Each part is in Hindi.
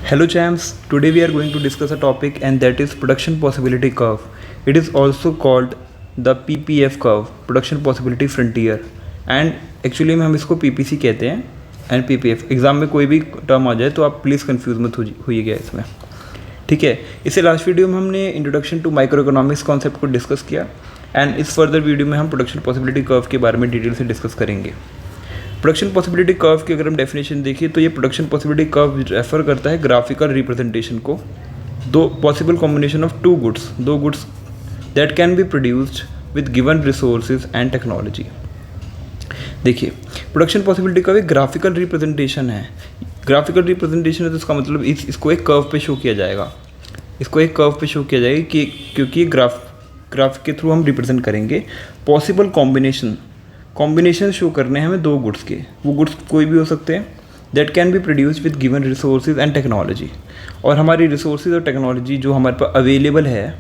Hello champs, today we are going to discuss a topic and that is production possibility curve. It is also called the PPF curve, production possibility frontier, and actually में हम इसको PPC कहते हैं एंड PPF। एग्ज़ाम में कोई भी टर्म आ जाए तो आप प्लीज़ कंफ्यूज मत होइएगा इसमें, ठीक है। इससे लास्ट वीडियो में हमने introduction to micro economics concept को डिस्कस किया एंड इस फर्दर वीडियो में हम प्रोडक्शन पॉसिबिलिटी कर्व के बारे में डिटेल से डिस्कस करेंगे। प्रोडक्शन पॉसिबिलिटी कर्व की अगर हम डेफिनेशन देखिए तो ये प्रोडक्शन पॉसिबिलिटी कर्व रेफर करता है ग्राफिकल रिप्रेजेंटेशन को, दो पॉसिबल कॉम्बिनेशन ऑफ दो goods that can be produced with given resources and technology. देखिए, प्रोडक्शन पॉसिबिलिटी कर्व एक ग्राफिकल रिप्रेजेंटेशन है। ग्राफिकल रिप्रेजेंटेशन है तो इसका मतलब इसको एक कर्व पे शो किया जाएगा, क्योंकि ग्राफ के थ्रू हम रिप्रेजेंट करेंगे पॉसिबल कॉम्बिनेशन शो करने हैं हमें दो गुड्स के। वो गुड्स कोई भी हो सकते हैं that can be produced with given resources and technology, और हमारी रिसोर्सेज और टेक्नोलॉजी जो हमारे पास अवेलेबल है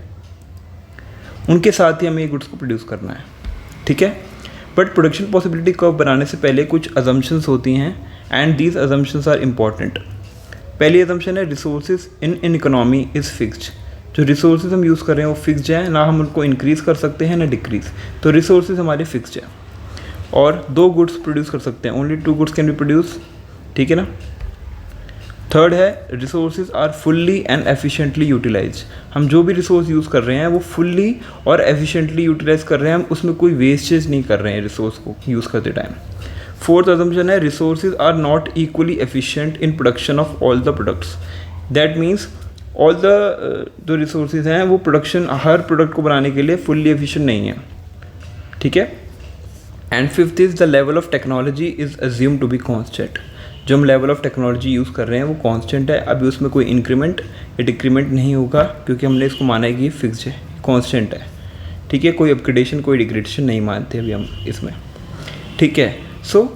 उनके साथ ही हमें ये गुड्स को प्रोड्यूस करना है, ठीक है। बट प्रोडक्शन पॉसिबिलिटी कर्व बनाने से पहले कुछ अजम्पशंस होती हैं and these assumptions are important. पहली अजम्पशन है resources in economy is fixed. जो रिसोर्सेज हम यूज़ कर रहे हैं वो फिक्स्ड है, ना हम उनको इंक्रीज़ कर सकते हैं ना डिक्रीज़। तो रिसोर्सेज हमारे फिक्स्ड है और दो गुड्स प्रोड्यूस कर सकते हैं, only 2 goods can be produce, ठीक है ना। थर्ड है resources are fully and efficiently utilize. हम जो भी रिसोर्स यूज़ कर रहे हैं वो फुल्ली और एफिशिएंटली यूटिलाइज कर रहे हैं, हम उसमें कोई वेस्टेज नहीं कर रहे हैं रिसोर्स को यूज़ करते टाइम। फोर्थ अजम्पशन है resources are not equally efficient in production of all the products. That means all the जो रिसोर्सेज हैं वो प्रोडक्शन हर प्रोडक्ट को बनाने के लिए फुल्ली एफिशिएंट नहीं है, ठीक है। And fifth is the level of technology is assume to be constant. जो हम लेवल ऑफ टेक्नोलॉजी यूज़ कर रहे हैं वो कांस्टेंट है, अभी उसमें कोई इंक्रीमेंट या डिक्रीमेंट नहीं होगा क्योंकि हमने इसको माना है कि ये फिक्स्ड है, कांस्टेंट है, ठीक है। कोई अपग्रेडेशन कोई डिग्रेडेशन नहीं मानते अभी हम इसमें, ठीक है। सो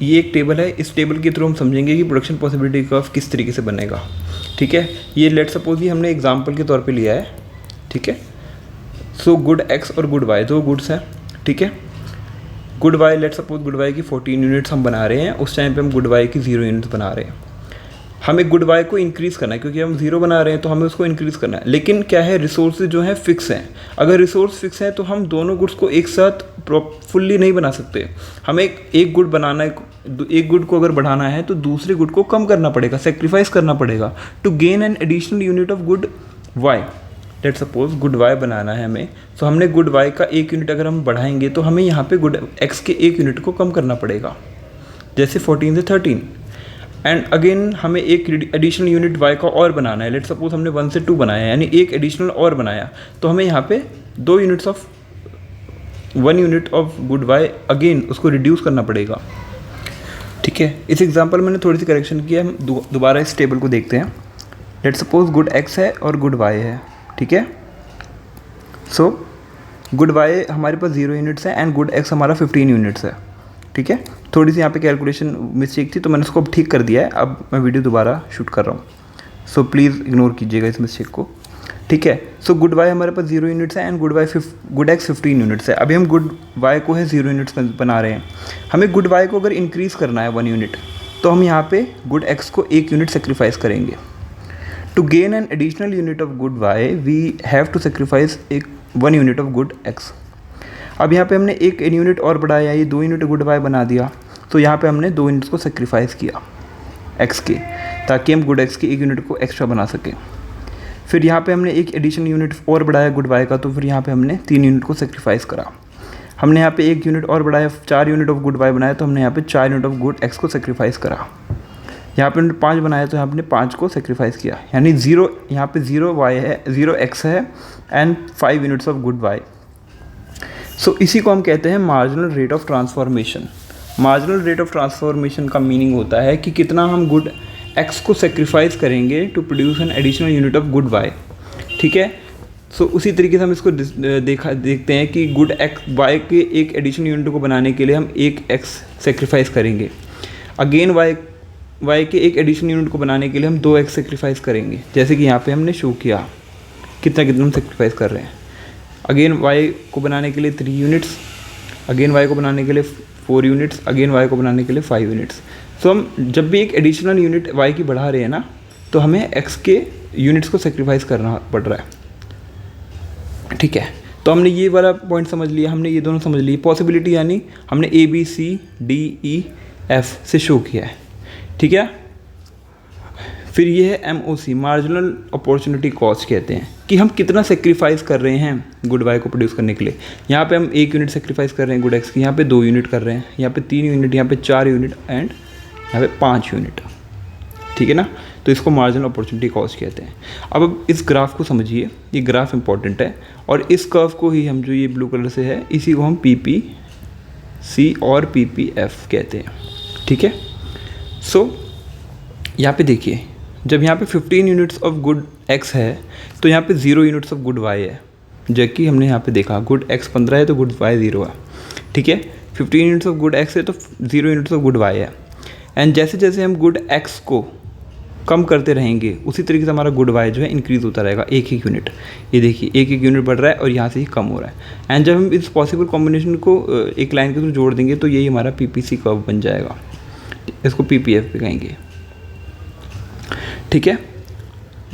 ये एक टेबल है, इस टेबल के थ्रू हम समझेंगे कि प्रोडक्शन पॉसिबिलिटी कर्व किस तरीके से बनेगा, ठीक है। ये लेट सपोज ही हमने एग्जाम्पल के तौर पर लिया है, ठीक है। सो गुड एक्स और गुड वाई दो गुड्स हैं, ठीक है। Good Y let suppose good Y की 14 यूनिट्स हम बना रहे हैं, उस टाइम पे हम गुड वाई की 0 यूनिट्स बना रहे हैं। हमें गुड वाई को इंक्रीज़ करना है क्योंकि हम 0 बना रहे हैं तो हमें उसको इंक्रीज़ करना है। लेकिन क्या है, रिसोर्सेज जो हैं फिक्स हैं। अगर रिसोर्स फिक्स हैं तो हम दोनों गुड्स को एक साथ फुल्ली नहीं बना सकते। हमें एक गुड बनाना है, एक गुड को अगर बढ़ाना है तो दूसरे गुड को कम करना पड़ेगा, सेक्रीफाइस करना पड़ेगा to gain an additional unit of good Y. Let suppose good Y बनाना है हमें, तो हमने गुड वाई का 1 यूनिट अगर हम बढ़ाएंगे तो हमें यहाँ पे गुड एक्स के 1 यूनिट को कम करना पड़ेगा, जैसे 14 से 13। एंड अगेन हमें एक एडिशनल यूनिट वाई का और बनाना है। लेट सपोज हमने 1 से 2 बनाया, यानी एक एडिशनल और बनाया, तो हमें यहाँ पे 1 unit of good Y again उसको रिड्यूस करना पड़ेगा, ठीक है। इस एग्जाम्पल में मैंने थोड़ी सी करेक्शन किया है, हम दोबारा इस टेबल को देखते हैं। लेट सपोज गुड एक्स है और गुड वाई है, ठीक है। सो गुड वाई हमारे पास 0 यूनिट्स है एंड गुड एक्स हमारा 15 यूनिट्स है, ठीक है। थोड़ी सी यहाँ पे कैलकुलेशन मिस्टेक थी तो मैंने उसको अब ठीक कर दिया है। अब मैं वीडियो दोबारा शूट कर रहा हूँ, सो प्लीज़ इग्नोर कीजिएगा इस मिस्टेक को, ठीक है। सो गुड वाई हमारे पास 0 यूनिट्स है एंड गुड एक्स 15 यूनिट्स है। अभी हम गुड वाई को है 0 यूनिट्स बना रहे हैं। हमें गुड वाई को अगर इंक्रीज़ करना है 1 यूनिट तो हम यहाँ पे गुड एक्स को 1 यूनिट सेक्रीफाइस करेंगे। To gain an additional unit of good y, we have to sacrifice 1 unit of good x। अब यहाँ पे हमने 1 यूनिट और बढ़ाया, ये 2 यूनिट गुड y बना दिया, तो यहाँ पे हमने 2 यूनिट्स को सेक्रीफाइस किया x के, ताकि हम गुड x के 1 यूनिट को एक्स्ट्रा बना सकें। फिर यहाँ पे हमने एक एडिशनल यूनिट और बढ़ाया गुड y का, तो फिर यहाँ पे हमने 3 यूनिट को सेक्रीफाइस करा। हमने यहाँ पे 1 यूनिट और बढ़ाया, 4 यूनिट ऑफ गुड y बनाया, तो हमने यहाँ पे 4 यूनिट ऑफ गुड x को सेक्रीफाइस करा। यहाँ पे हमने 5 बनाया तो यहाँ पे 5 को सेक्रीफाइस किया, यानी 0 यहाँ पे 0 y है, 0 x है and 5 units of good y। So इसी को हम कहते हैं marginal rate of transformation. Marginal rate of transformation का मीनिंग होता है कि कितना हम गुड x को सेक्रीफाइस करेंगे to produce an additional unit of good y, ठीक है। सो उसी तरीके से हम इसको देखते हैं कि गुड y के एक एडिशनल यूनिट को बनाने के लिए हम 1 x सेक्रीफाइस करेंगे। अगेन y के एक एडिशनल यूनिट को बनाने के लिए हम 2x सेक्रीफाइस करेंगे, जैसे कि यहाँ पे हमने शो किया कितना हम सेक्रीफाइस कर रहे हैं। अगेन y को बनाने के लिए 3 यूनिट्स, अगेन y को बनाने के लिए 4 यूनिट्स, अगेन y को बनाने के लिए 5 यूनिट्स। सो हम जब भी एक एडिशनल यूनिट y की बढ़ा रहे हैं ना, तो हमें x के यूनिट्स को सेक्रीफाइस करना पड़ रहा है। ठीक है, तो हमने ये वाला पॉइंट समझ लिया, हमने ये दोनों समझ लिए। पॉसिबिलिटी यानी हमने ABCDE F से शो किया है। ठीक है, फिर ये है MOC, मार्जिनल अपॉर्चुनिटी कॉस्ट कहते हैं, कि हम कितना सेक्रीफाइस कर रहे हैं गुड वाई को प्रोड्यूस करने के लिए। यहाँ पे हम 1 यूनिट सेक्रीफाइस कर रहे हैं गुड एक्स की, यहाँ पे 2 यूनिट कर रहे हैं, यहाँ पे 3 यूनिट, यहाँ पे 4 यूनिट एंड यहाँ पे 5 यूनिट। ठीक है ना, तो इसको मार्जिनल अपॉर्चुनिटी कॉस्ट कहते हैं। अब इस ग्राफ को समझिए, ये ग्राफ इंपॉर्टेंट है, और इस कर्व को ही हम जो ये ब्लू कलर से है, इसी को हम PPC और PPF कहते हैं। ठीक है, सो यहाँ पे देखिए, जब यहाँ पे 15 यूनिट्स ऑफ गुड एक्स है तो यहाँ पे 0 यूनिट्स ऑफ गुड वाई है, जबकि हमने यहाँ पे देखा गुड एक्स 15 है तो गुड वाई 0 है। ठीक है, 15 यूनिट्स ऑफ गुड एक्स है तो 0 यूनिट्स ऑफ गुड वाई है। एंड जैसे जैसे हम गुड एक्स को कम करते रहेंगे उसी तरीके से हमारा गुड वाई जो है इंक्रीज़ होता रहेगा, एक यूनिट। ये देखिए, एक यूनिट बढ़ रहा है और यहाँ से ही कम हो रहा है। एंड जब हम इस पॉसिबल कॉम्बिनेशन को एक लाइन के थ्रू जोड़ देंगे तो यही हमारा PPC कर्व बन जाएगा, इसको PPF भी कहेंगे। ठीक है,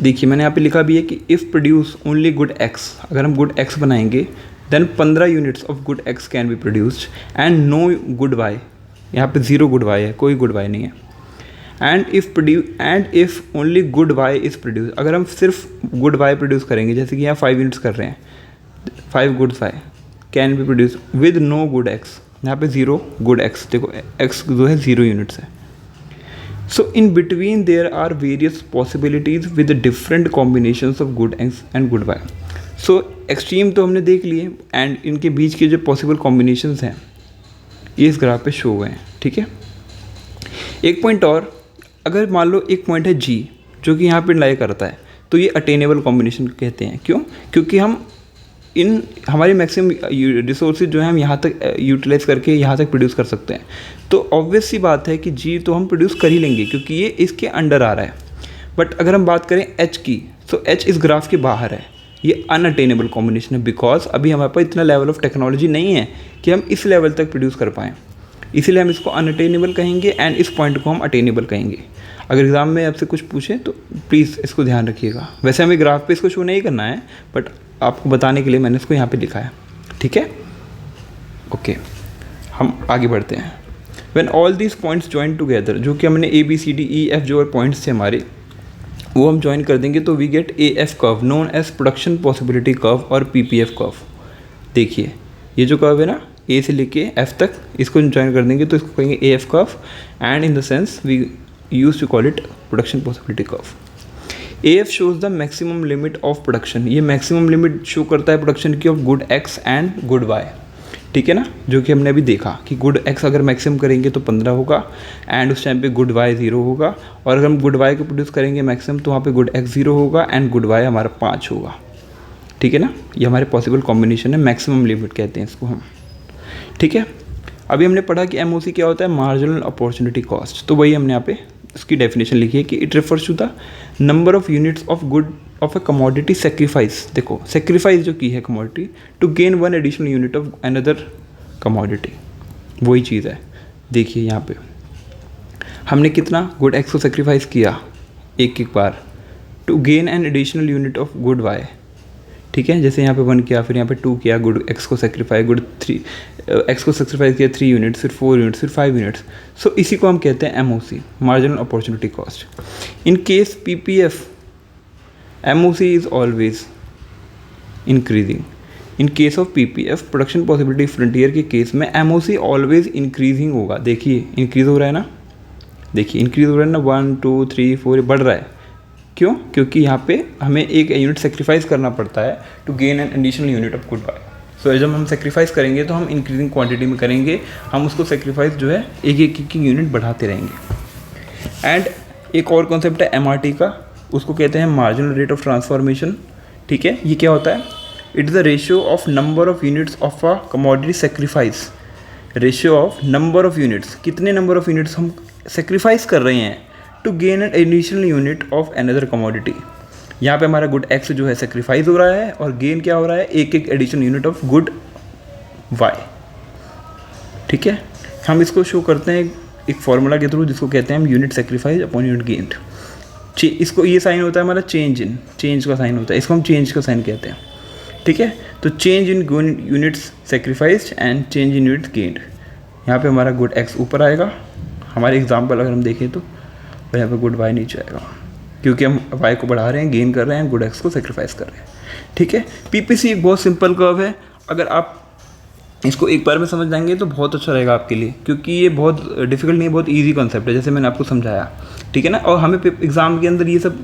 देखिए मैंने यहाँ पे लिखा भी है कि if produce only good X, अगर हम गुड एक्स बनाएंगे then 15 units of good X can be produced and no good Y, यहाँ पे 0 गुड वाई है, कोई गुड वाई नहीं है। And if only good Y is produce, अगर हम सिर्फ गुड वाई प्रोड्यूस करेंगे, जैसे कि यहाँ 5 यूनिट्स कर रहे हैं, 5 good Y can be produce with no good X, यहाँ पे 0 गुड एक्स, देखो एक्स जो है 0 यूनिट्स है। So in between there are various possibilities with the different combinations of good x and good y. So extreme तो हमने देख लिए एंड इनके बीच के जो possible combinations हैं ये इस ग्राफ पे शो हुए हैं। ठीक है, एक पॉइंट और, अगर मान लो एक पॉइंट है G जो कि यहाँ पे लाई करता है तो ये अटेनेबल कॉम्बिनेशन कहते हैं। क्यों? क्योंकि हम इन हमारी मैक्सिमम रिसोर्सेज जो है हम यहाँ तक यूटिलाइज करके यहाँ तक प्रोड्यूस कर सकते हैं। तो ऑब्वियस सी बात है कि G तो हम प्रोड्यूस कर ही लेंगे क्योंकि ये इसके अंडर आ रहा है। बट अगर हम बात करें H की, तो H इस ग्राफ के बाहर है, ये अनअटेनेबल कॉम्बिनेशन है, बिकॉज अभी हमारे पास इतना लेवल ऑफ टेक्नोलॉजी नहीं है कि हम इस लेवल तक प्रोड्यूस कर पाएँ। इसीलिए हम इसको अनअटेनेबल कहेंगे एंड इस पॉइंट को हम अटेनेबल कहेंगे। अगर एग्ज़ाम में आपसे कुछ पूछे तो प्लीज़ इसको ध्यान रखिएगा। वैसे हमें ग्राफ पे इसको शो नहीं करना है, बट आपको बताने के लिए मैंने इसको यहाँ पे लिखा है। ठीक है, ओके, हम आगे बढ़ते हैं। When all these points join together, जो कि हमने ABCDEF जो पॉइंट्स थे हमारे वो हम ज्वाइन कर देंगे तो we get AF curve known as production possibility curve और PPF कर्व। देखिए ये जो कर्व है ना, A से लेके F तक, इसको ज्वाइन कर देंगे तो इसको कहेंगे AF curve and in the sense we use to call it production possibility curve. AF shows the maximum limit of production, ये मैक्सिमम लिमिट शो करता है प्रोडक्शन की of good X and good Y. ठीक है ना, जो कि हमने अभी देखा कि गुड एक्स अगर मैक्सिमम करेंगे तो 15 होगा एंड उस टाइम पे गुड वाई 0 होगा, और अगर हम गुड वाई को प्रोड्यूस करेंगे मैक्सिमम तो वहाँ पे गुड एक्स 0 होगा एंड गुड वाई हमारा 5 होगा। ठीक है ना, ये हमारे पॉसिबल कॉम्बिनेशन है, मैक्सिमम लिमिट कहते हैं इसको हम। ठीक है, अभी हमने पढ़ा कि MOC क्या होता है, मार्जिनल अपॉर्चुनिटी कॉस्ट। तो वही हमने यहाँ पे इसकी डेफिनेशन लिखी है कि it refers to the number of units of good of a commodity sacrifice. देखो सेक्रीफाइस जो की है commodity to gain 1 additional unit of another commodity, वही चीज़ है। देखिए यहाँ पे हमने कितना गुड एक्स को सेक्रीफाइस किया एक बार to gain an additional unit of good Y. ठीक है, जैसे यहाँ पे 1 किया, फिर यहाँ पे 2 किया, गुड एक्स को सेक्रीफाई, गुड 3 एक्स को सेक्रीफाइस किया 3 यूनिट्स, फिर 4 यूनिट्स, फिर 5 यूनिट्स। सो इसी को हम कहते हैं MOC, marginal opportunity cost. In case PPF MOC is always increasing. In case of PPF production possibility frontier के केस में MOC ऑलवेज इंक्रीजिंग होगा। देखिए इंक्रीज हो रहा है ना, देखिए इंक्रीज हो रहा है ना, 1 2 3 4 बढ़ रहा है। क्यों? क्योंकि यहाँ पे हमें एक यूनिट सेक्रीफाइस करना पड़ता है to gain an additional unit of good Y. So जब हम सेक्रीफाइस करेंगे तो हम इंक्रीजिंग क्वांटिटी में करेंगे, हम उसको सेक्रीफाइस जो है एक यूनिट बढ़ाते रहेंगे। एंड एक और कॉन्सेप्ट है MRT का, उसको कहते हैं मार्जिनल रेट ऑफ ट्रांसफॉर्मेशन। ठीक है, ये क्या होता है? It is the ratio of number of units of a commodity sacrifice. Ratio of number of units, कितने नंबर ऑफ यूनिट्स हम सेक्रीफाइस कर रहे हैं to gain an additional unit of another commodity. यहाँ पे हमारा गुड एक्स जो है सेक्रीफाइस हो रहा है और गेन क्या हो रहा है, एक additional unit of good Y. ठीक है, हम इसको शो करते हैं एक फॉर्मूला के थ्रू जिसको कहते हैं हम unit sacrifice upon unit gained. इसको ये साइन होता है हमारा चेंज का साइन होता है, इसको हम चेंज का साइन कहते हैं, ठीक है। तो change in units sacrificed and change in units gained, यहाँ पे हमारा गुड एक्स ऊपर आएगा हमारे एग्जाम्पल अगर हम देखें तो, और यहाँ पे गुड वाई नीचे आएगा, क्योंकि हम वाई को बढ़ा रहे हैं, गेन कर रहे हैं, गुड एक्स को सेक्रीफाइस कर रहे हैं, ठीक है। पीपीसी एक बहुत सिंपल कर्व है, अगर आप इसको एक बार में समझ जाएंगे तो बहुत अच्छा रहेगा आपके लिए, क्योंकि ये बहुत डिफिकल्ट नहीं है, बहुत इजी कॉन्सेप्ट है, जैसे मैंने आपको समझाया, ठीक है ना। और हमें एग्ज़ाम के अंदर ये सब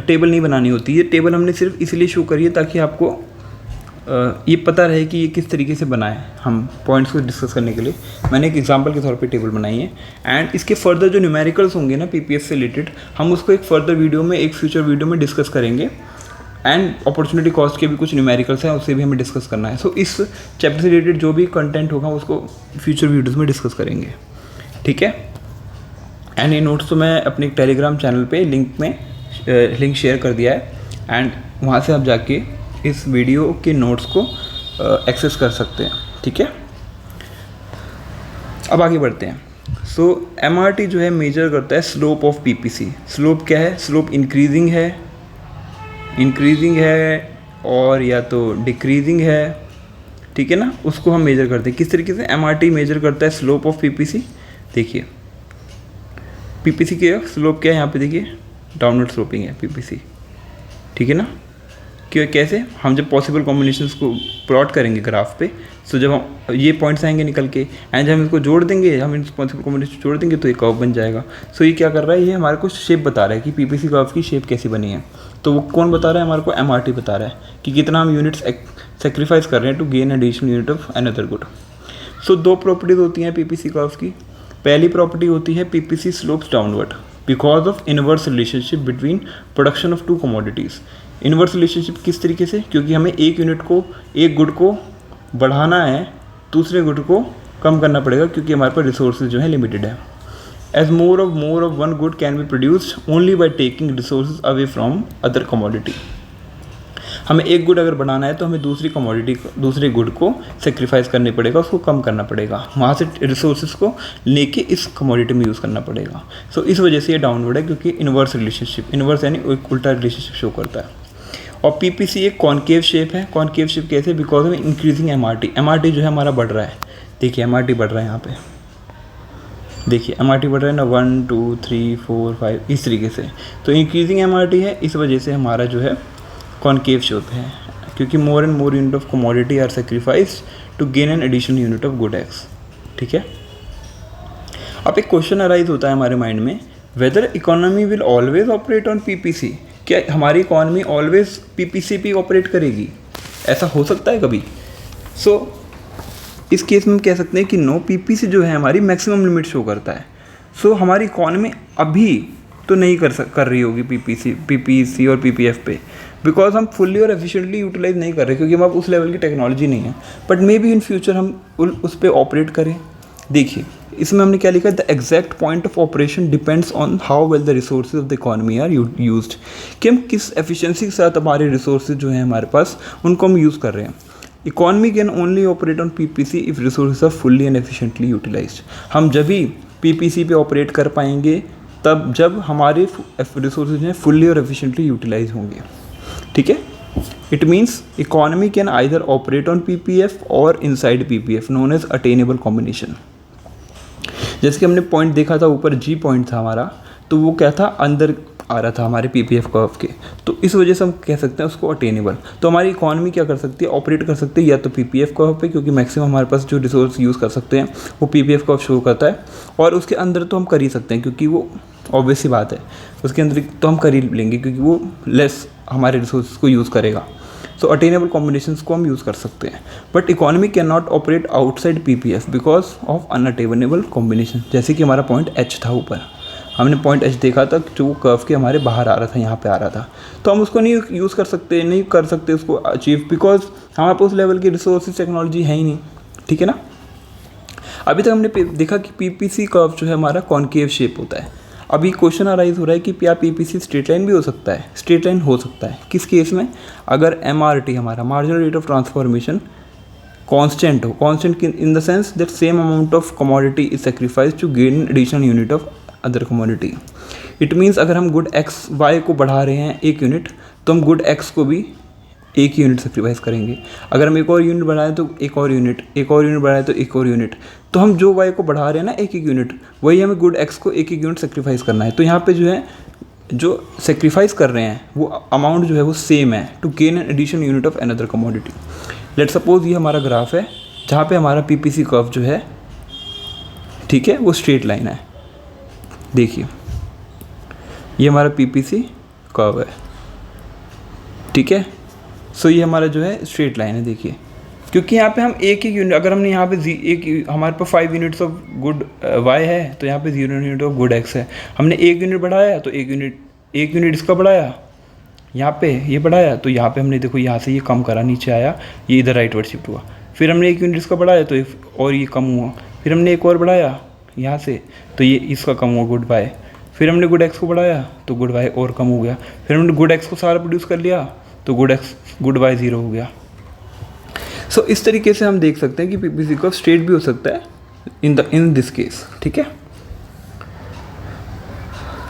टेबल नहीं बनानी होती, ये टेबल हमने सिर्फ इसलिए शो करी है ताकि आपको ये पता रहे कि ये किस तरीके से बनाए, हम पॉइंट्स को डिस्कस करने के लिए मैंने एक एग्जांपल के तौर पे टेबल बनाई है। एंड इसके फर्दर जो न्यूमेरिकल्स होंगे ना पीपीएस से रिलेटेड, हम उसको एक फर्दर वीडियो में, एक फ्यूचर वीडियो में डिस्कस करेंगे। एंड अपॉर्चुनिटी कॉस्ट के भी कुछ न्यूमेरिकल्स हैं, उससे भी हमें डिस्कस करना है। सो इस चैप्टर से रिलेटेड जो भी कंटेंट होगा उसको फ्यूचर वीडियोज़ में डिस्कस करेंगे, ठीक है। एंड ये नोट्स तो मैं अपने टेलीग्राम चैनल पे लिंक शेयर कर दिया है, एंड वहाँ से आप जाके इस वीडियो के नोट्स को एक्सेस कर सकते हैं, ठीक है। अब आगे बढ़ते हैं। सो एमआरटी जो है मेजर करता है स्लोप ऑफ पीपीसी। स्लोप क्या है? स्लोप इंक्रीजिंग है और या तो डिक्रीजिंग है, ठीक है ना, उसको हम मेजर करते हैं। किस तरीके से एमआरटी मेजर करता है स्लोप ऑफ पीपीसी? देखिए पीपीसी के स्लोप क्या है, यहाँ पे देखिए डाउनवर्ड स्लोपिंग है पीपीसी, ठीक है ना। क्यों, कैसे? हम जब पॉसिबल कॉम्बिनेशंस को प्लॉट करेंगे ग्राफ पे, सो जब हम ये पॉइंट्स आएंगे निकल के, एंड जब हम इसको जोड़ देंगे, हम इन पॉसिबल कॉम्बिनेशन जोड़ देंगे तो ये कर्व बन जाएगा। सो ये क्या कर रहा है, ये हमारे को शेप बता रहा है कि पीपीसी कर्व की शेप कैसी बनी है। तो वो कौन बता रहा है? हमारे को एमआरटी बता रहा है कि कितना हम यूनिट्स सेक्रीफाइस कर रहे हैं to gain additional unit of another good. So दो प्रॉपर्टीज होती हैं पीपीसी कर्व की। पहली प्रॉपर्टी होती है PPC slopes downward because of inverse relationship between production of two commodities. Inverse relationship किस तरीके से? क्योंकि हमें एक यूनिट को, एक गुड को बढ़ाना है, दूसरे गुड को कम करना पड़ेगा, क्योंकि हमारे पास रिसोर्सेज जो है लिमिटेड है। As more of one good can be produced only by taking resources away from other commodity. हमें एक गुड अगर बनाना है तो हमें दूसरी कमोडिटी, दूसरे गुड को सेक्रीफाइस करने पड़ेगा, उसको कम करना पड़ेगा, वहाँ से रिसोर्सेज को लेके इस कमोडिटी में यूज़ करना पड़ेगा। सो इस वजह से ये डाउनवर्ड है, क्योंकि इनवर्स रिलेशनशिप, इनवर्स यानी एक उल्टा रिलेशनशिप शो करता है। और पीपीसी एक कॉनकेव शेप है। कॉनकेव शेप कैसे? Because of increasing MRT. MRT जो है हमारा बढ़ रहा है, देखिए एमआरटी बढ़ रहा है, यहाँ पे देखिए एमआरटी बढ़ रहा है ना, 1 2 3 4 5 इस तरीके से। तो इंक्रीजिंग एमआरटी है, इस वजह से हमारा जो है कॉनकेव शेप है, क्योंकि more and more unit of commodity are sacrifice to gain an additional unit of good X, ठीक है। अब एक क्वेश्चन अराइज होता है हमारे माइंड में, whether economy will always operate on PPC. क्या हमारी इकॉनमी ऑलवेज पीपीसी पे ऑपरेट करेगी? ऐसा हो सकता है कभी? सो इस केस में हम कह सकते हैं कि नो, पीपीसी जो है हमारी मैक्सिमम लिमिट शो करता है। सो हमारी इकॉनमी अभी तो नहीं कर रही होगी पीपीसी और पीपीएफ पे, बिकॉज हम फुल्ली और एफिशिएंटली यूटिलाइज नहीं कर रहे, क्योंकि हमारे उस लेवल की टेक्नोलॉजी नहीं है। But may be in future हम उस पर ऑपरेट करें। देखिए इसमें हमने क्या लिखा है, the exact point of operation depends on how well the resources of the economy are used, कि हम किस एफिशिएंसी के साथ हमारे रिसोर्सेज जो हैं हमारे पास उनको हम यूज़ कर रहे हैं। Economy can only operate on PPC if resources are fully and efficiently utilised. हम जब भी पीपीसी पे ऑपरेट कर पाएंगे तब जब हमारे रिसोर्सेज हैं फुल्ली और एफिशिएंटली यूटिलाइज होंगे, ठीक है। It means economy can either operate on PPF और inside PPF, known as attainable combination. जैसे कि हमने पॉइंट देखा था ऊपर, जी पॉइंट था हमारा, तो वो क्या था, अंदर आ रहा था हमारे पीपीएफ कर्व के, तो इस वजह से हम कह सकते हैं उसको अटेनेबल। तो हमारी इकॉनमी क्या कर सकती है, ऑपरेट कर सकती है या तो पीपीएफ कर्व पे, क्योंकि मैक्सिमम हमारे पास जो रिसोर्स यूज़ कर सकते हैं वो पीपीएफ कर्व शो करता है, और उसके अंदर तो हम कर ही सकते हैं, क्योंकि वो ऑब्वियस सी बात है, उसके अंदर तो हम कर ही लेंगे, क्योंकि वो लेस हमारे रिसोर्स को यूज़ करेगा। सो अटेनेबल कॉम्बिनेशंस को हम यूज़ कर सकते हैं, but economy can not operate outside PPF because of unattainable combination. जैसे कि हमारा पॉइंट एच था ऊपर, हमने पॉइंट एच देखा था जो कर्व के हमारे बाहर आ रहा था, यहाँ पे आ रहा था, तो हम उसको नहीं यूज़ कर सकते उसको अचीव, बिकॉज हमारे पास उस लेवल की रिसोर्सेज टेक्नोलॉजी है ही नहीं, ठीक है ना। अभी तक हमने देखा कि पीपीसी कर्व जो है हमारा कॉनकेव शेप होता है। अभी क्वेश्चन अराइज हो रहा है कि क्या पीपीसी स्ट्रेट लाइन भी हो सकता है? स्ट्रेट लाइन हो सकता है किस केस में? अगर एमआरटी हमारा marginal rate of transformation constant हो, constant in the sense that same amount of commodity is sacrifice to gain additional unit of other commodity. It means अगर हम गुड एक्स वाई को बढ़ा रहे हैं 1 यूनिट तो हम गुड एक्स को भी 1 यूनिट सेक्रीफाइस करेंगे। अगर हम एक और यूनिट बढ़ाएं तो एक और यूनिट, एक और यूनिट बढ़ाएं तो एक और यूनिट। तो हम जो वाई को बढ़ा रहे हैं ना 1-1 यूनिट, वही हमें गुड एक्स को 1-1 यूनिट सेक्रीफाइस करना है। तो यहाँ पे जो है जो सेक्रीफाइस कर रहे हैं वो अमाउंट जो है वो सेम है, to gain an additional unit of another commodity. Let suppose ये हमारा ग्राफ है जहाँ पे हमारा पीपीसी कर्व जो है, ठीक है, वो स्ट्रेट लाइन है। देखिए ये हमारा पीपीसी कर्व है, ठीक है। सो ये हमारा जो है स्ट्रेट लाइन है। देखिए क्योंकि यहाँ पे हम एक यूनिट, अगर हमने यहाँ पे हमारे पास 5 यूनिट्स ऑफ गुड वाई है तो यहाँ पे 0 यूनिट ऑफ गुड एक्स है। हमने 1 यूनिट बढ़ाया तो 1 यूनिट इसका बढ़ाया, यहाँ पे ये बढ़ाया तो यहाँ पे हमने देखो यहाँ से ये कम करा, नीचे आया, ये इधर राइटवर्ड शिफ्ट हुआ। फिर हमने 1 यूनिट इसका बढ़ाया तो और ये कम हुआ। फिर हमने एक और बढ़ाया यहाँ से तो ये इसका कम हुआ गुड वाई। फिर हमने गुड एक्स को बढ़ाया तो गुड वाई और कम हो गया। फिर हमने गुड एक्स को सारा प्रोड्यूस कर लिया तो गुड वाई 0 हो गया। सो इस तरीके से हम देख सकते हैं कि पीपीसी कर्व स्ट्रेट भी हो सकता है इन दिस केस, ठीक है।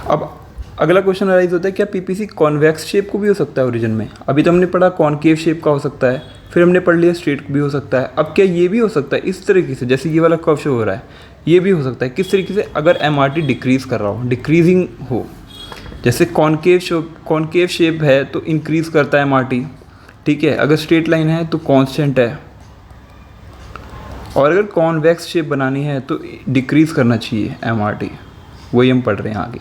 अब अगला क्वेश्चन अराइज होता है क्या पीपीसी कॉन्वेक्स शेप को भी हो सकता है ओरिजिन में। अभी तो हमने पढ़ा कॉनकेव शेप का हो सकता है, फिर हमने पढ़ लिया स्ट्रेट भी हो सकता है। अब क्या ये भी हो सकता है इस तरीके से, जैसे ये वाला कर्व शो हो रहा है, ये भी हो सकता है किस तरीके से, अगर एमआरटी डिक्रीज कर रहा हो, डिक्रीजिंग हो। जैसे कॉनकेव शेप है तो इंक्रीज करता है एमआरटी, ठीक है। अगर स्ट्रेट लाइन है तो कांस्टेंट है, और अगर कॉन्वेक्स शेप बनानी है तो डिक्रीज करना चाहिए एमआरटी। वही हम पढ़ रहे हैं आगे।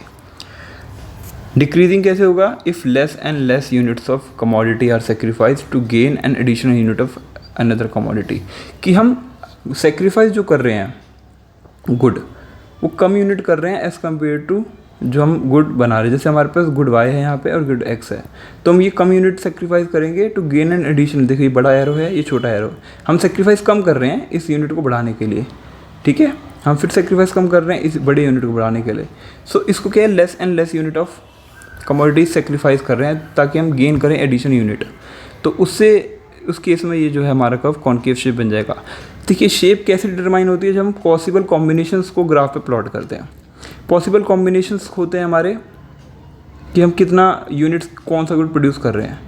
डिक्रीजिंग कैसे होगा, if less and less units of commodity are sacrifice to gain an additional unit of another commodity. कि हम सेक्रीफाइस जो कर रहे हैं गुड, वो कम यूनिट कर रहे हैं एज़ कम्पेयर टू जो हम गुड बना रहे हैं। जैसे हमारे पास गुड वाई है यहाँ पे और गुड एक्स है, तो हम ये कम यूनिट सेक्रीफाइस करेंगे टू गेन एन एडिशनल। देखिए बड़ा एरो है, ये छोटा एरो, हम सेक्रीफाइस कम कर रहे हैं इस यूनिट को बढ़ाने के लिए, ठीक है। हम फिर सेक्रीफाइस कम कर रहे हैं इस बड़े यूनिट को बढ़ाने के लिए। सो इसको क्या है, less and less unit of commodity sacrifice कर रहे हैं ताकि हम गेन करें एडिशन यूनिट। तो उससे उस केस में ये जो है हमारा कर्व कॉनकेव शेप बन जाएगा। देखिए शेप कैसे डिटरमाइन होती है, जब हम पॉसिबल कॉम्बिनेशंस को ग्राफ पे प्लॉट करते हैं। पॉसिबल कॉम्बिनेशंस होते हैं हमारे कि हम कितना यूनिट्स कौन सा गुड प्रोड्यूस कर रहे हैं,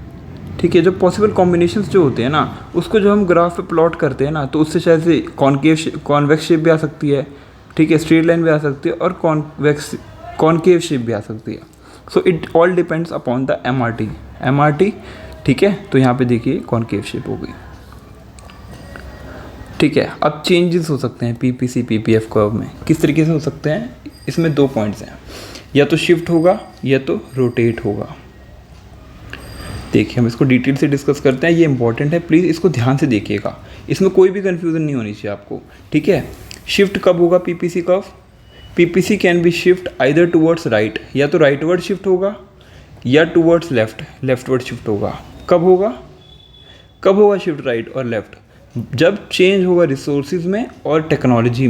ठीक है। जो पॉसिबल कॉम्बिनेशंस जो होते हैं ना, उसको जो हम ग्राफ पे प्लॉट करते हैं ना, तो उससे शायद से कॉन्वेक्स शेप भी आ सकती है, ठीक है, स्ट्रेट लाइन भी आ सकती है, और कॉनकेव शेप भी आ सकती है। So it all depends upon the MRT, ठीक है। तो यहाँ पे देखिए कॉनकेव शेप हो गई, ठीक है। अब चेंजेस हो सकते हैं पीपीसी पीपीएफ कर्व में, किस तरीके से हो सकते हैं। इसमें 2 पॉइंट्स हैं, या तो शिफ्ट होगा या तो रोटेट होगा। देखिए हम इसको डिटेल से डिस्कस करते हैं, ये इंपॉर्टेंट है, प्लीज़ इसको ध्यान से देखिएगा, इसमें कोई भी कन्फ्यूज़न नहीं होनी चाहिए आपको, ठीक है। शिफ्ट कब होगा PPC curve, PPC can be shift either towards right, या तो राइटवर्ड शिफ्ट होगा या टूवर्ड्स लेफ्टवर्ड शिफ्ट होगा। कब होगा शिफ्ट राइट और लेफ्ट, जब चेंज होगा रिसोर्सेज में और टेक्नोलॉजी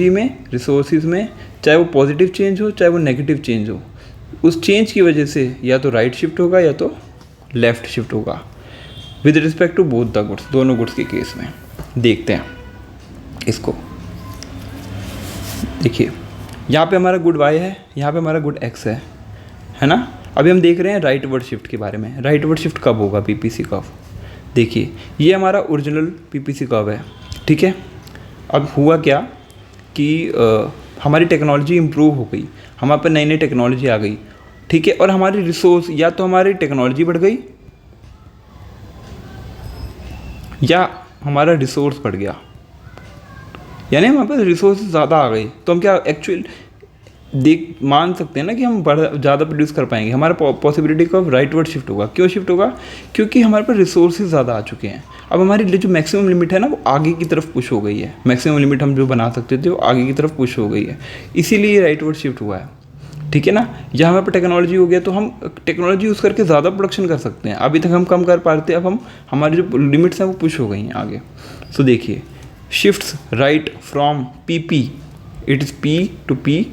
में रिसोर्सेज में, चाहे वो पॉजिटिव चेंज हो चाहे वो नेगेटिव चेंज हो, उस चेंज की वजह से या तो राइट शिफ्ट होगा या तो लेफ्ट शिफ्ट होगा with respect to both the goods, दोनों गुड्स के केस में। देखते हैं इसको, देखिए यहाँ पे हमारा गुड वाई है, यहाँ पे हमारा गुड एक्स है ना। अभी हम देख रहे हैं राइटवर्ड शिफ्ट के बारे में। राइटवर्ड शिफ्ट कब होगा पीपीसी कर्व, देखिए ये हमारा ओरिजिनल पीपीसी कर्व है, ठीक है। अब हुआ क्या कि हमारी टेक्नोलॉजी इम्प्रूव हो गई, हमारे पर नई नई टेक्नोलॉजी आ गई, ठीक है, और हमारी रिसोर्स, या तो हमारी टेक्नोलॉजी बढ़ गई या हमारा रिसोर्स बढ़ गया, यानी हमारे पास रिसोर्स ज़्यादा आ गई। तो हम क्या एक्चुअल मान सकते हैं ना कि हम ज़्यादा प्रोड्यूस कर पाएंगे। हमारा पॉसिबिलिटी का राइटवर्ड शिफ्ट होगा। क्यों शिफ्ट होगा, क्योंकि हमारे पास रिसोर्सेज ज़्यादा आ चुके हैं। अब हमारी जो मैक्सिमम लिमिट है ना, वो आगे की तरफ पुश हो गई है। मैक्सिमम लिमिट हम जो बना सकते थे वो आगे की तरफ पुश हो गई है, इसीलिए राइटवर्ड शिफ्ट हुआ है, ठीक है ना। जहाँ हमारे पर टेक्नोलॉजी हो गया तो हम टेक्नोलॉजी यूज़ करके ज़्यादा प्रोडक्शन कर सकते हैं। अभी तक हम कम कर पाते, अब हम हमारी जो लिमिट्स हैं वो पुश हो गई हैं आगे। सो देखिए shifts right from PP, it is P to P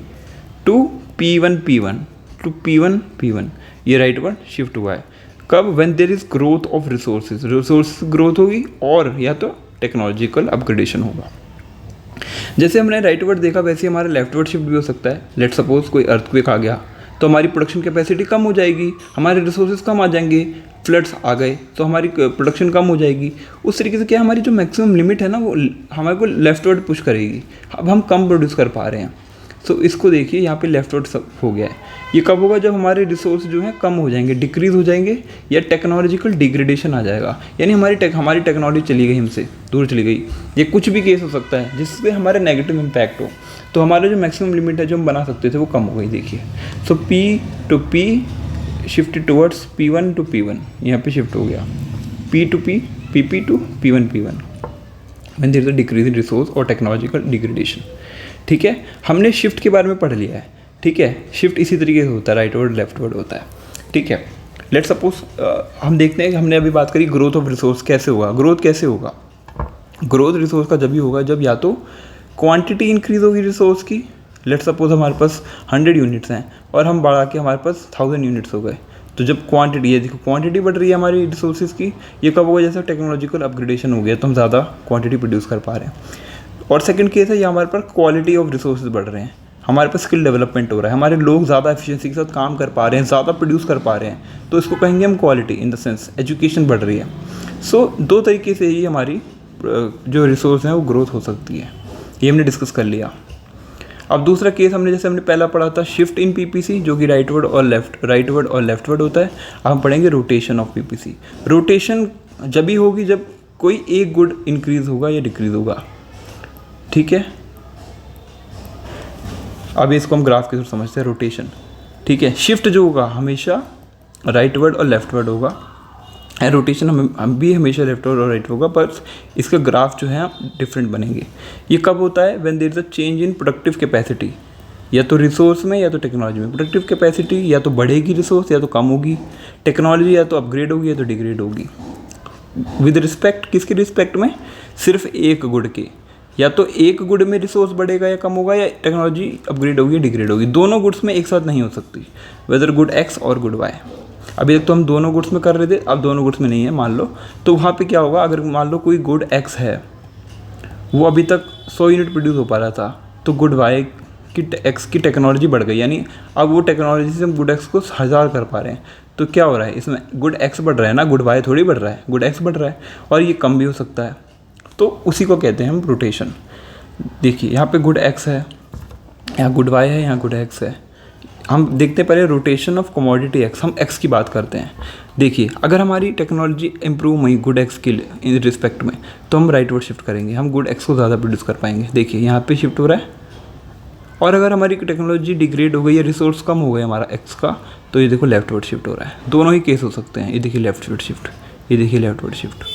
to P1 to P1, ये राइटवर्ड शिफ्ट हुआ है। कब, when there is growth of resources growth होगी और या तो टेक्नोलॉजिकल अपग्रेडेशन होगा। जैसे हमने राइटवर्ड देखा वैसे हमारा लेफ्टवर्ड शिफ्ट भी हो सकता है। लेट सपोज कोई अर्थक्वेक आ गया तो हमारी प्रोडक्शन कैपेसिटी कम हो जाएगी, हमारे रिसोर्सेज कम आ जाएंगे, फ्लड्स आ गए तो हमारी प्रोडक्शन कम हो जाएगी। उस तरीके से क्या हमारी जो मैक्सिमम लिमिट है ना वो हमारे को लेफ्टवर्ड पुश करेगी। अब हम कम प्रोड्यूस कर पा रहे हैं। सो इसको देखिए यहाँ पे लेफ्टवर्ड सब हो गया है। ये कब होगा? जब हमारे रिसोर्स जो हैं कम हो जाएंगे, डिक्रीज हो जाएंगे या टेक्नोलॉजिकल डिग्रेडेशन आ जाएगा, यानी हमारी टेक्नोलॉजी चली गई, हमसे दूर चली गई। ये कुछ भी केस हो सकता है जिससे हमारे नेगेटिव इम्पैक्ट हो। तो हमारा जो मैक्सिमम लिमिट है जो हम बना सकते थे वो कम हो गई। देखिए सो P to P shift towards P1 to P1, यहाँ पे शिफ्ट हो गया P to P, PP to P1 when there is a decrease in resource और टेक्नोलॉजिकल डिग्रेडेशन। ठीक है, हमने शिफ्ट के बारे में पढ़ लिया है। ठीक है, शिफ्ट इसी तरीके से होता है, राइटवर्ड लेफ्टवर्ड होता है। ठीक है, लेट सपोज हम देखते हैं कि हमने अभी बात करी ग्रोथ ऑफ रिसोर्स कैसे होगा। ग्रोथ कैसे होगा? ग्रोथ रिसोर्स का जब भी होगा जब या तो क्वांटिटी इंक्रीज होगी रिसोर्स की। लेट सपोज हमारे पास 100 यूनिट्स हैं और हम बढ़ा के हमारे पास 1000 यूनिट्स हो गए। तो जब क्वांटिटी, ये देखो क्वांटिटी बढ़ रही है हमारी रिसोर्सेज की, ये कब होगा? जैसे टेक्नोलॉजिकल अपग्रेडेशन हो गया तो हम ज़्यादा क्वांटिटी प्रोड्यूस कर पा रहे हैं। और सेकंड केस है ये हमारे पास क्वालिटी ऑफ रिसोर्सेज बढ़ रहे हैं, हमारे पास स्किल डेवलपमेंट हो रहा है, हमारे लोग ज़्यादा एफिशिएंसी के साथ काम कर पा रहे हैं, ज़्यादा प्रोड्यूस कर पा रहे हैं, तो इसको कहेंगे हम quality in the sense education बढ़ रही है। सो दो तरीके से ही हमारी जो रिसोर्स हैं वो ग्रोथ हो सकती है, ये हमने डिस्कस कर लिया। अब दूसरा केस हमने जैसे हमने पहला पढ़ा था शिफ्ट इन पीपीसी जो कि राइटवर्ड और लेफ्टवर्ड होता है। अब हम पढ़ेंगे रोटेशन ऑफ पीपीसी। रोटेशन जब भी होगी जब कोई एक गुड इंक्रीज होगा या डिक्रीज होगा। ठीक है, अब इसको हम ग्राफ के थ्रू समझते हैं रोटेशन। ठीक है, शिफ्ट जो होगा हमेशा राइटवर्ड और लेफ्टवर्ड होगा, रोटेशन हम भी हमेशा लेफ्टवर्ड और राइट होगा, पर इसका ग्राफ जो है डिफरेंट बनेंगे। ये कब होता है? When there is a change in productive capacity, या तो रिसोर्स में या तो टेक्नोलॉजी में। प्रोडक्टिव कैपेसिटी या तो बढ़ेगी रिसोर्स या तो कम होगी, टेक्नोलॉजी या तो अपग्रेड होगी या तो डिग्रेड होगी। विद रिस्पेक्ट किसके रिस्पेक्ट में? सिर्फ एक गुड के, या तो एक गुड में रिसोर्स बढ़ेगा या कम होगा, या टेक्नोलॉजी अपग्रेड होगी या डिग्रेड होगी। दोनों गुड्स में एक साथ नहीं हो सकती, वेदर गुड एक्स और गुड वाई। अभी तक तो हम दोनों गुड्स में कर रहे थे, अब दोनों गुड्स में नहीं है मान लो, तो वहाँ पे क्या होगा? अगर मान लो कोई गुड एक्स है, वो अभी तक 100 यूनिट प्रोड्यूस हो पा रहा था, तो गुड वाई की एक्स की टेक्नोलॉजी बढ़ गई, यानी अब वो टेक्नोलॉजी से हम गुड एक्स को 1000 कर पा रहे हैं। तो क्या हो रहा है इसमें? गुड एक्स बढ़ रहा है ना, गुड वाई थोड़ी बढ़ रहा है, गुड एक्स बढ़ रहा है, और ये कम भी हो सकता है। तो उसी को कहते हैं हम रोटेशन। देखिए यहाँ पे गुड एक्स है, यहाँ गुड वाई है, यहाँ गुड एक्स है। हम देखते हैं पहले रोटेशन ऑफ कमोडिटी एक्स, हम एक्स की बात करते हैं। देखिए अगर हमारी टेक्नोलॉजी इंप्रूव हुई गुड एक्स के इन रिस्पेक्ट में, तो हम राइटवर्ड शिफ्ट करेंगे, हम गुड एक्स को ज़्यादा प्रोड्यूस कर पाएंगे। देखिए यहाँ पे शिफ्ट हो रहा है। और अगर हमारी टेक्नोलॉजी डिग्रेड हो गई या रिसोर्स कम हो गया हमारा एक्स का, तो ये देखो लेफ्टवर्ड शिफ्ट हो रहा है। दोनों ही केस हो सकते हैं। ये देखिए लेफ्टवर्ड शिफ्ट, ये देखिए लेफ्टवर्ड शिफ्ट।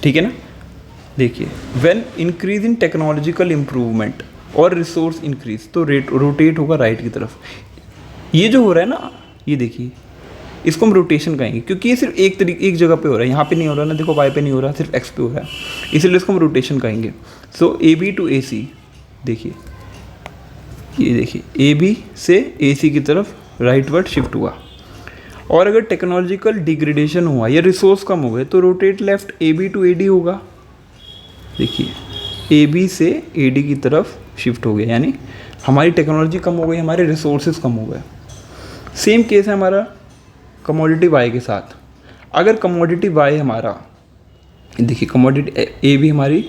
ठीक है ना? देखिए when increase in technological improvement और रिसोर्स इंक्रीज, तो रोटेट होगा राइट की तरफ। ये जो हो रहा है ना, ये देखिए इसको हम रोटेशन कहेंगे, क्योंकि ये सिर्फ एक जगह पे हो रहा है, यहाँ पे नहीं हो रहा ना, देखो वाई पे नहीं हो रहा, सिर्फ एक्स पे हो रहा है, इसलिए इसको हम रोटेशन कहेंगे। सो ए बी टू ए सी, देखिए ये देखिए ए बी से ए सी की तरफ राइटवर्ड शिफ्ट हुआ। और अगर टेक्नोलॉजिकल डिग्रेडेशन हुआ या रिसोर्स कम हो गए, तो rotate left A B to A D होगा। देखिए ए बी से ए डी की तरफ शिफ्ट हो गया, यानी हमारी टेक्नोलॉजी कम हो गई, हमारे रिसोर्सेज कम हो गए। सेम केस है हमारा कमोडिटी वाई के साथ। अगर कमोडिटी वाई हमारा, देखिए कमोडिटी ए भी हमारी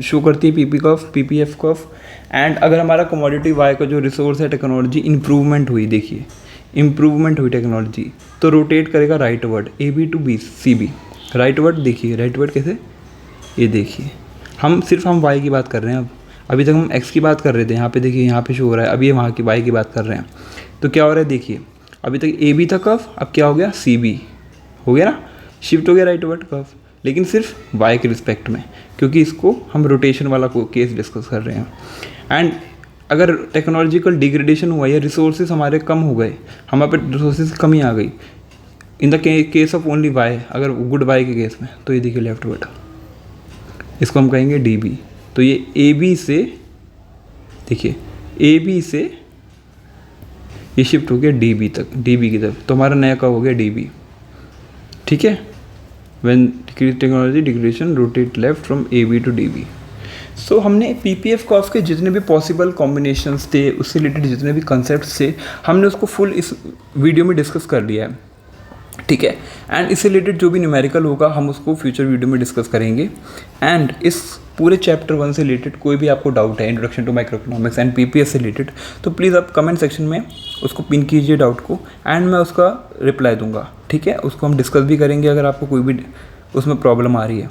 शो करती है PP curve, PPF curve, and अगर हमारा कमोडिटी वाई का जो रिसोर्स है टेक्नोलॉजी इम्प्रूवमेंट हुई, देखिए इम्प्रूवमेंट हुई टेक्नोलॉजी, तो रोटेट करेगा rightward A B to B C B. Rightward देखिए, राइटवर्ड कैसे? ये देखिए हम वाई की बात कर रहे हैं। अब अभी तक हम एक्स की बात कर रहे थे, यहाँ पे देखिए यहाँ पे शो हो रहा है, अभी ये वहाँ की वाई की बात कर रहे हैं। तो क्या हो रहा है? देखिए अभी तक ए बी था कफ, अब क्या हो गया? सी बी हो गया ना, शिफ्ट हो गया राइटवर्ड कफ, लेकिन सिर्फ वाई के रिस्पेक्ट में, क्योंकि इसको हम रोटेशन वाला केस डिस्कस कर रहे हैं। एंड अगर टेक्नोलॉजिकल डिग्रेडेशन हुआ या रिसोर्सेज हमारे कम हो गए, हमारे पे रिसोर्सेज की कमी आ गई, in the case of only Y, अगर गुड वाई के केस में, तो ये देखिए लेफ्टवर्ड, इसको हम कहेंगे डी बी। तो ये ए बी से, देखिए ए बी से ये शिफ्ट हो गया डी बी तक, डी बी की तरफ, तो हमारा नया कब हो गया? D B. ठीक है, when decrease technology degradation rotate left from A B to D B. So हमने पीपीएफ कॉस्ट के जितने भी पॉसिबल कॉम्बिनेशंस थे, उससे रिलेटेड जितने भी कंसेप्ट थे, हमने उसको फुल इस वीडियो में डिस्कस कर लिया है, ठीक है। एंड इससे रिलेटेड जो भी न्यूमेरिकल होगा हम उसको फ्यूचर वीडियो में डिस्कस करेंगे। एंड इस पूरे चैप्टर 1 से रिलेटेड कोई भी आपको डाउट है, introduction to micro economics and PPF से रिलेटेड, तो प्लीज़ आप कमेंट सेक्शन में उसको पिन कीजिए डाउट को, एंड मैं उसका रिप्लाई दूंगा, ठीक है। उसको हम डिस्कस भी करेंगे अगर आपको कोई भी उसमें प्रॉब्लम आ रही है,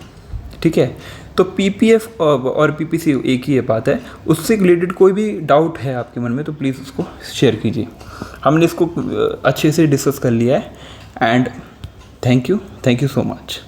ठीक है। तो पीपीएफ और पीपीसी एक ही बात है, उससे रिलेटेड कोई भी डाउट है आपके मन में तो प्लीज़ उसको शेयर कीजिए। हमने इसको अच्छे से डिस्कस कर लिया है। And thank you so much.